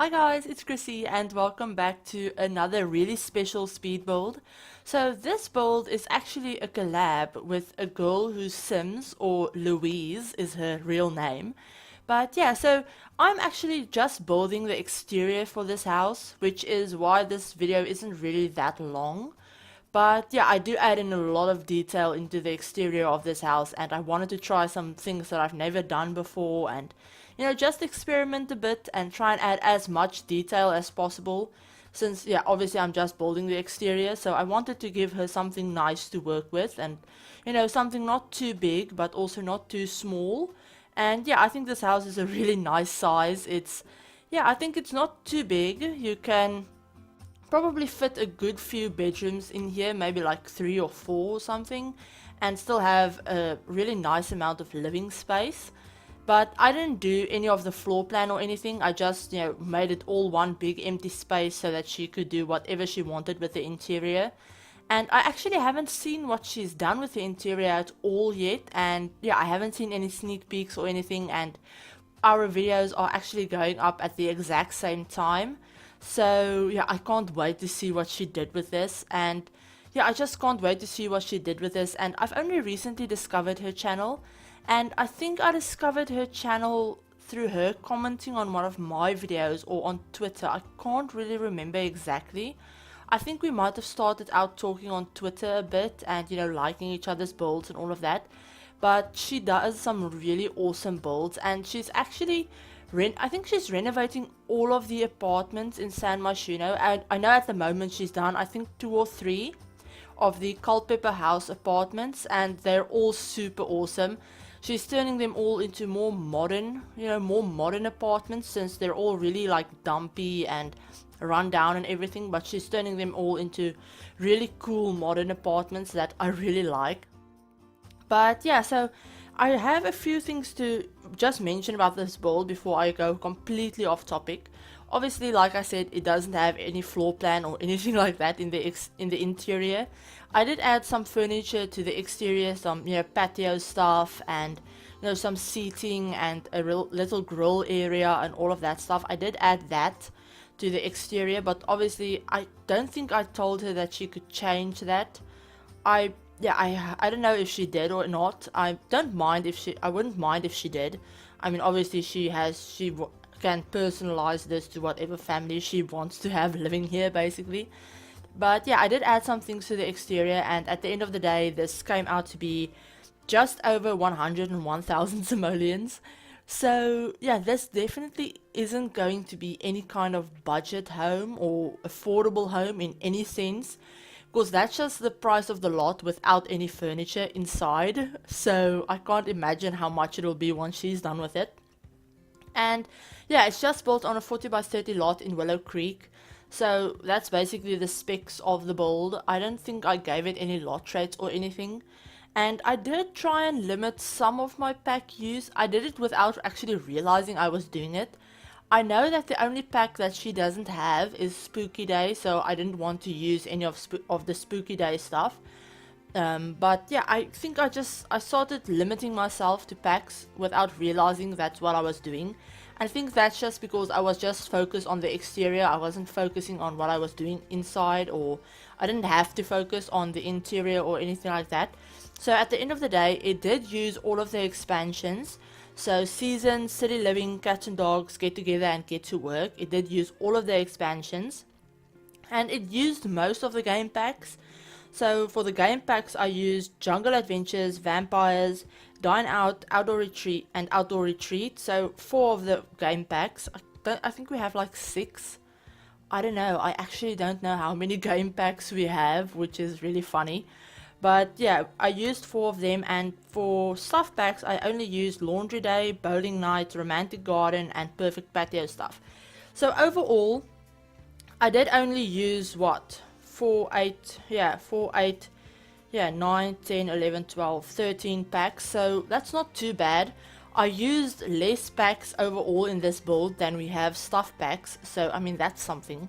Hi guys, it's Chrissie and welcome back to another really special speed build. So this build is actually a collab with a girl whose Sims, or Louise is her real name. But yeah, so I'm actually just building the exterior for this house, which is why this video isn't really that long. But yeah, I do add in a lot of detail into the exterior of this house, and I wanted to try some things that I've never done before and, just experiment a bit and try and add as much detail as possible. Since, yeah, obviously I'm just building the exterior, so I wanted to give her something nice to work with and, something not too big but also not too small. And yeah, I think this house is a really nice size. I think it's not too big. You can probably fit a good few bedrooms in here, maybe like 3 or 4 or something, and still have a really nice amount of living space. But I didn't do any of the floor plan or anything. I just, made it all one big empty space so that she could do whatever she wanted with the interior. And I actually haven't seen what she's done with the interior at all yet, and yeah, I haven't seen any sneak peeks or anything, and our videos are actually going up at the exact same time. So yeah, I can't wait to see what she did with this, and yeah, I just can't wait to see what she did with this. And I've only recently discovered her channel, and I think I discovered her channel through her commenting on one of my videos or on Twitter. I can't really remember exactly. I think we might have started out talking on Twitter a bit and, liking each other's builds and all of that. But she does some really awesome builds, and she's actually I think she's renovating all of the apartments in San Myshuno. And I know at the moment she's done, I think, 2 or 3 of the Culpeper House apartments, and they're all super awesome. She's turning them all into more modern, more modern apartments, since they're all really like dumpy and run down and everything, but she's turning them all into really cool modern apartments that I really like. But yeah, so I have a few things to just mention about this build before I go completely off topic. Obviously, like I said, it doesn't have any floor plan or anything like that in the interior. I did add some furniture to the exterior, some patio stuff, and some seating and a little grill area and all of that stuff. I did add that to the exterior, but obviously I don't think I told her that she could change that. I don't know if she did or not. I wouldn't mind if she did. I mean, obviously she can personalize this to whatever family she wants to have living here, basically. But yeah, I did add some things to the exterior, and at the end of the day, this came out to be just over 101,000 simoleons. So yeah, this definitely isn't going to be any kind of budget home or affordable home in any sense, because that's just the price of the lot without any furniture inside. So I can't imagine how much it'll be once she's done with it. And yeah, it's just built on a 40 by 30 lot in Willow Creek. So that's basically the specs of the build. I don't think I gave it any lot traits or anything. And I did try and limit some of my pack use. I did it without actually realizing I was doing it. I know that the only pack that she doesn't have is Spooky Day, so I didn't want to use any of the Spooky Day stuff. But yeah, I think I started limiting myself to packs without realizing that's what I was doing. I think that's just because I was just focused on the exterior. I wasn't focusing on what I was doing inside, or I didn't have to focus on the interior or anything like that. So at the end of the day, it did use all of the expansions. So Season, City Living, Cats and Dogs, Get Together and Get to Work. It did use all of the expansions. And it used most of the game packs. So for the game packs, I used Jungle Adventures, Vampires, Dine Out, Outdoor Retreat, and Outdoor Retreat. So 4 of the game packs. I think we have like 6. I don't know. I actually don't know how many game packs we have, which is really funny. But yeah, I used 4 of them, and for stuff packs, I only used Laundry Day, Bowling Night, Romantic Garden, and Perfect Patio stuff. So overall, I did only use what? 9, 10, 11, 12, 13 packs, so that's not too bad. I used less packs overall in this build than we have stuff packs, so I mean, that's something.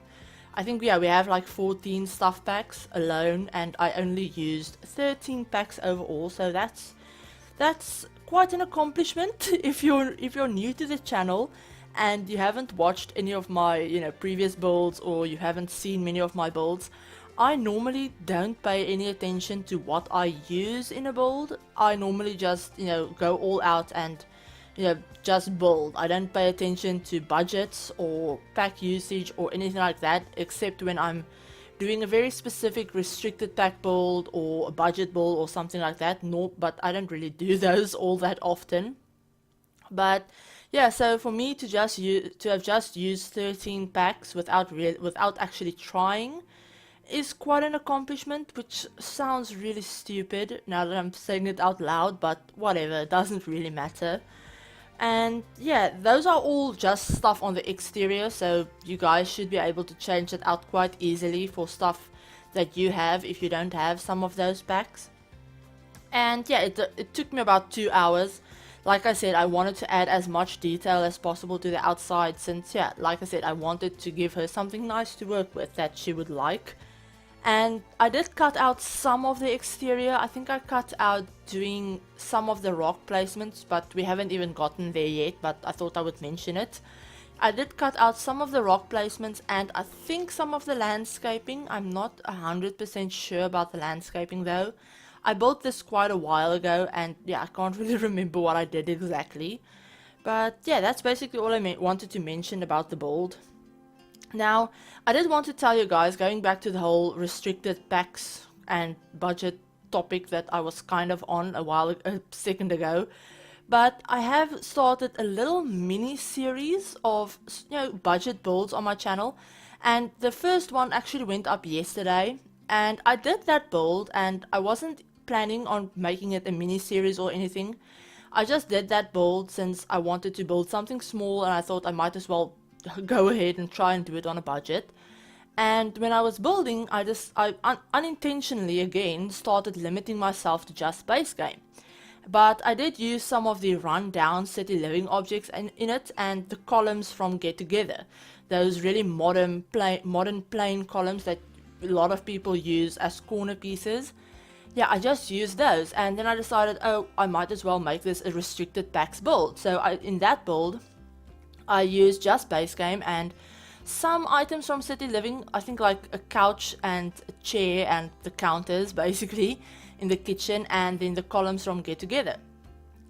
I think we have like 14 stuff packs alone, and I only used 13 packs overall, so that's quite an accomplishment if you're new to the channel. and you haven't watched any of my, previous builds, or you haven't seen many of my builds, I normally don't pay any attention to what I use in a build. I normally just, go all out and, just build. I don't pay attention to budgets or pack usage or anything like that, except when I'm doing a very specific restricted pack build or a budget build or something like that. No, but I don't really do those all that often. But yeah, so for me to have just used 13 packs without actually trying is quite an accomplishment, which sounds really stupid now that I'm saying it out loud, but whatever, it doesn't really matter. And yeah, those are all just stuff on the exterior, so you guys should be able to change it out quite easily for stuff that you have if you don't have some of those packs. And yeah, it took me about 2 hours. Like I said, I wanted to add as much detail as possible to the outside since, yeah, like I said, I wanted to give her something nice to work with that she would like. And I did cut out some of the exterior. I think I cut out doing some of the rock placements, but we haven't even gotten there yet, but I thought I would mention it. I did cut out some of the rock placements and I think some of the landscaping. I'm not 100% sure about the landscaping though. I built this quite a while ago and yeah, I can't really remember what I did exactly. But yeah, that's basically all I wanted to mention about the build. Now, I did want to tell you guys, going back to the whole restricted packs and budget topic that I was kind of on a second ago, but I have started a little mini series of, budget builds on my channel, and the first one actually went up yesterday, and I did that build, and I wasn't planning on making it a mini series or anything. I just did that build since I wanted to build something small, and I thought I might as well go ahead and try and do it on a budget. And when I was building, I unintentionally again started limiting myself to just base game. But I did use some of the rundown city living objects in it, and the columns from Get Together, those really modern plain columns that a lot of people use as corner pieces. Yeah, I just used those, and then I decided, oh, I might as well make this a restricted packs build. So in that build, I used just base game and some items from City Living, I think like a couch and a chair and the counters basically in the kitchen, and then the columns from Get Together.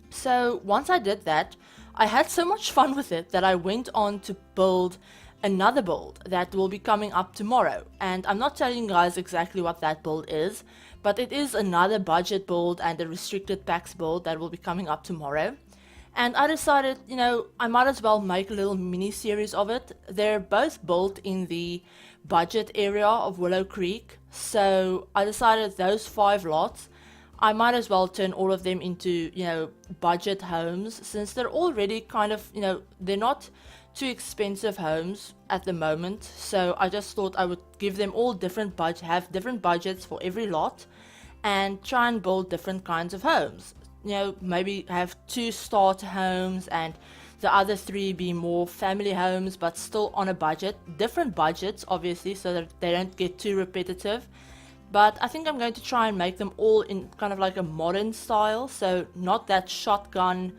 So once I did that, I had so much fun with it that I went on to build another build that will be coming up tomorrow. And I'm not telling you guys exactly what that build is, but it is another budget build and a restricted packs build that will be coming up tomorrow. And I decided, I might as well make a little mini series of it. They're both built in the budget area of Willow Creek. So I decided those 5 lots, I might as well turn all of them into, budget homes, since they're already kind of, they're not too expensive homes at the moment. So I just thought I would give them all have different budgets for every lot and try and build different kinds of homes. Maybe have 2 starter homes and the other 3 be more family homes, but still on a budget. Different budgets, obviously, so that they don't get too repetitive. But I think I'm going to try and make them all in kind of like a modern style, so not that shotgun,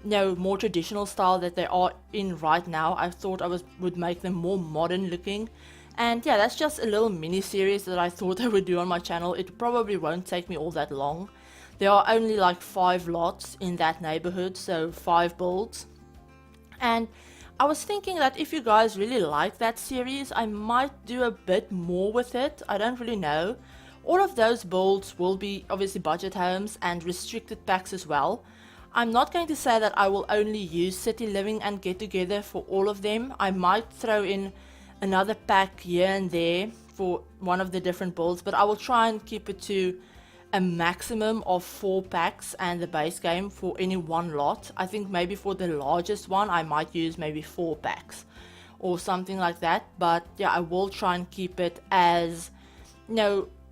more traditional style that they are in right now. I thought I would make them more modern looking. And yeah, that's just a little mini series that I thought I would do on my channel. It probably won't take me all that long. There are only like 5 lots in that neighborhood, so 5 builds. And I was thinking that if you guys really like that series, I might do a bit more with it. I don't really know. All of those builds will be obviously budget homes and restricted packs as well. I'm not going to say that I will only use City Living and Get Together for all of them. I might throw in another pack here and there for one of the different builds, but I will try and keep it to a maximum of 4 packs and the base game for any one lot. I think maybe for the largest one I might use maybe 4 packs or something like that. But yeah, I will try and keep it as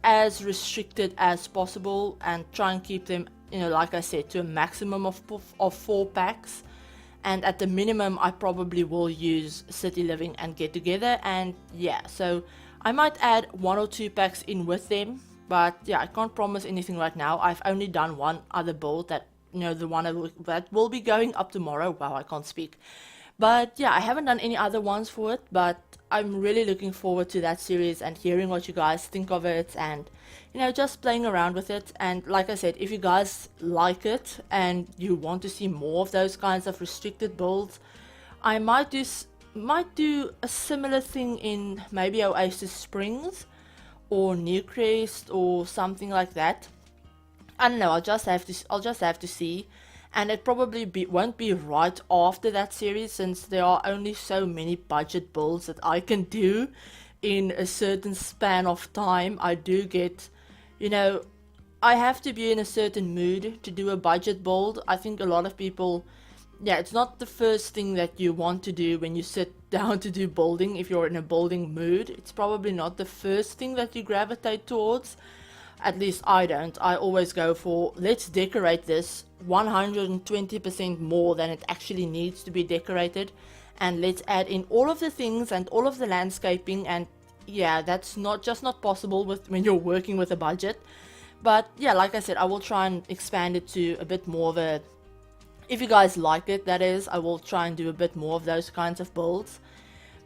as restricted as possible and try and keep them, like I said, to a maximum of 4 packs. And at the minimum I probably will use City Living and Get Together. And yeah, so I might add 1 or 2 packs in with them. But yeah, I can't promise anything right now. I've only done one other build that, the one that will be going up tomorrow. Wow, I can't speak. But yeah, I haven't done any other ones for it, but I'm really looking forward to that series and hearing what you guys think of it, and just playing around with it. And like I said, if you guys like it and you want to see more of those kinds of restricted builds, I might do a similar thing in maybe Oasis Springs or Newcrest or something like that. I don't know. I'll just have to see, and it probably won't be right after that series, since there are only so many budget builds that I can do in a certain span of time. I do get, you know, I have to be in a certain mood to do a budget build. I think a lot of people, yeah, it's not the first thing that you want to do when you sit down to do building. If you're in a building mood, it's probably not the first thing that you gravitate towards. At least I don't. I always go for, let's decorate this 120% more than it actually needs to be decorated, and let's add in all of the things and all of the landscaping. And yeah, that's not possible with when you're working with a budget. But yeah, like I said, I will try and expand it to a bit more of a, if you guys like it, that is, I will try and do a bit more of those kinds of builds.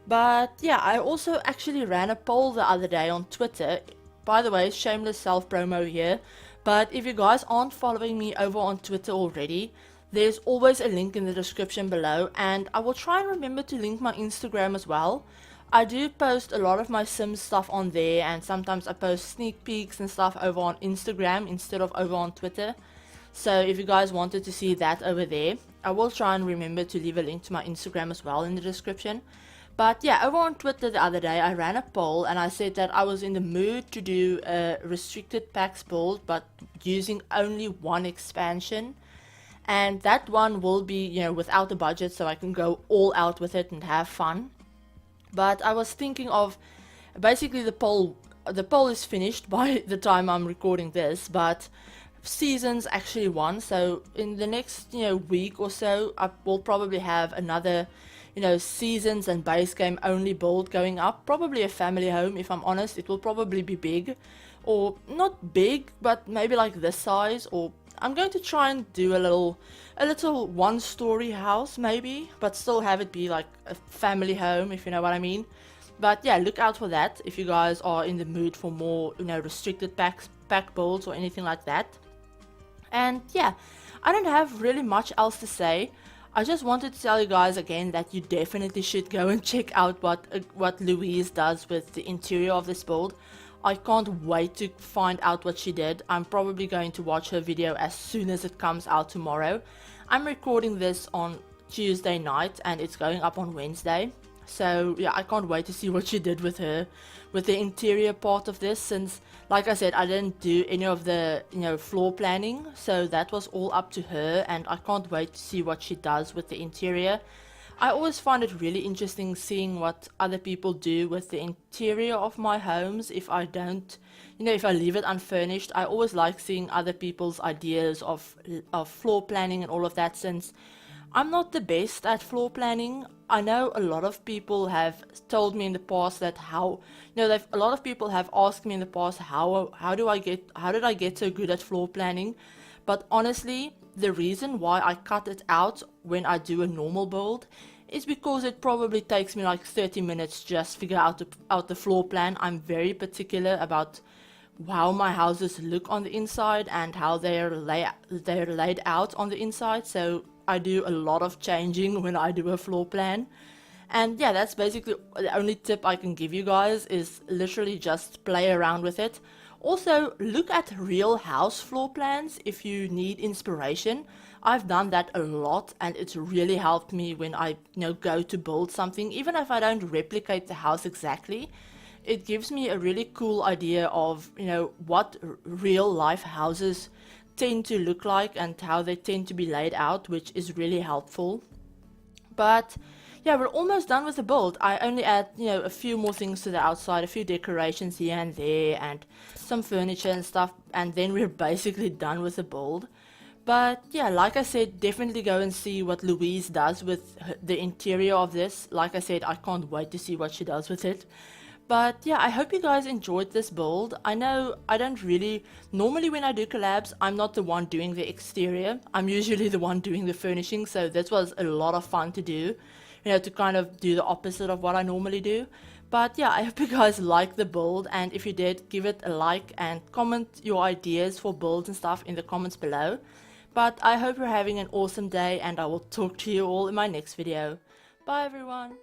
But yeah, I also actually ran a poll the other day on Twitter. By the way, shameless self-promo here, but if you guys aren't following me over on Twitter already, there's always a link in the description below, and I will try and remember to link my Instagram as well. I do post a lot of my Sims stuff on there, and sometimes I post sneak peeks and stuff over on Instagram instead of over on Twitter. So if you guys wanted to see that over there, I will try and remember to leave a link to my Instagram as well in the description. But yeah, over on Twitter the other day, I ran a poll and I said that I was in the mood to do a restricted packs build, but using only one expansion. And that one will be, without a budget, so I can go all out with it and have fun. But I was thinking of, basically the poll is finished by the time I'm recording this, but Seasons actually won. So in the next, week or so, I will probably have another Seasons and base game only build going up. Probably a family home, if I'm honest. It will probably be big, or not big, but maybe like this size. Or I'm going to try and do a little one-story house maybe, but still have it be like a family home, if you know what I mean. But yeah, look out for that if you guys are in the mood for more restricted pack builds or anything like that. And yeah, I don't have really much else to say. I just wanted to tell you guys again that you definitely should go and check out what Louise does with the interior of this build. I can't wait to find out what she did. I'm probably going to watch her video as soon as it comes out tomorrow. I'm recording this on Tuesday night and it's going up on Wednesday. So yeah, I can't wait to see what she did with the interior part of this, since like I said, I didn't do any of the floor planning, so that was all up to her, and I can't wait to see what she does with the interior. I always find it really interesting seeing what other people do with the interior of my homes. If I don't, if I leave it unfurnished, I always like seeing other people's ideas of floor planning and all of that, since I'm not the best at floor planning. I know a lot of people have told me in the past that a lot of people have asked me in the past how did I get so good at floor planning. But honestly, the reason why I cut it out when I do a normal build is because it probably takes me like 30 minutes just figure out the floor plan. I'm very particular about how my houses look on the inside and how they're laid out on the inside, so I do a lot of changing when I do a floor plan. And yeah, that's basically the only tip I can give you guys, is literally just play around with it. Also, look at real house floor plans if you need inspiration. I've done that a lot and it's really helped me when I go to build something. Even if I don't replicate the house exactly, it gives me a really cool idea of what real life houses tend to look like and how they tend to be laid out, which is really helpful. But yeah, we're almost done with the build. I only add a few more things to the outside, a few decorations here and there, and some furniture and stuff, and then we're basically done with the build. But yeah, like I said, definitely go and see what Louise does with the interior of this. Like I said, I can't wait to see what she does with it. But yeah, I hope you guys enjoyed this build. I know I don't really, normally when I do collabs, I'm not the one doing the exterior. I'm usually the one doing the furnishing, so this was a lot of fun to do. you know, to kind of do the opposite of what I normally do. But yeah, I hope you guys liked the build, and if you did, give it a like and comment your ideas for builds and stuff in the comments below. But I hope you're having an awesome day, and I will talk to you all in my next video. Bye everyone!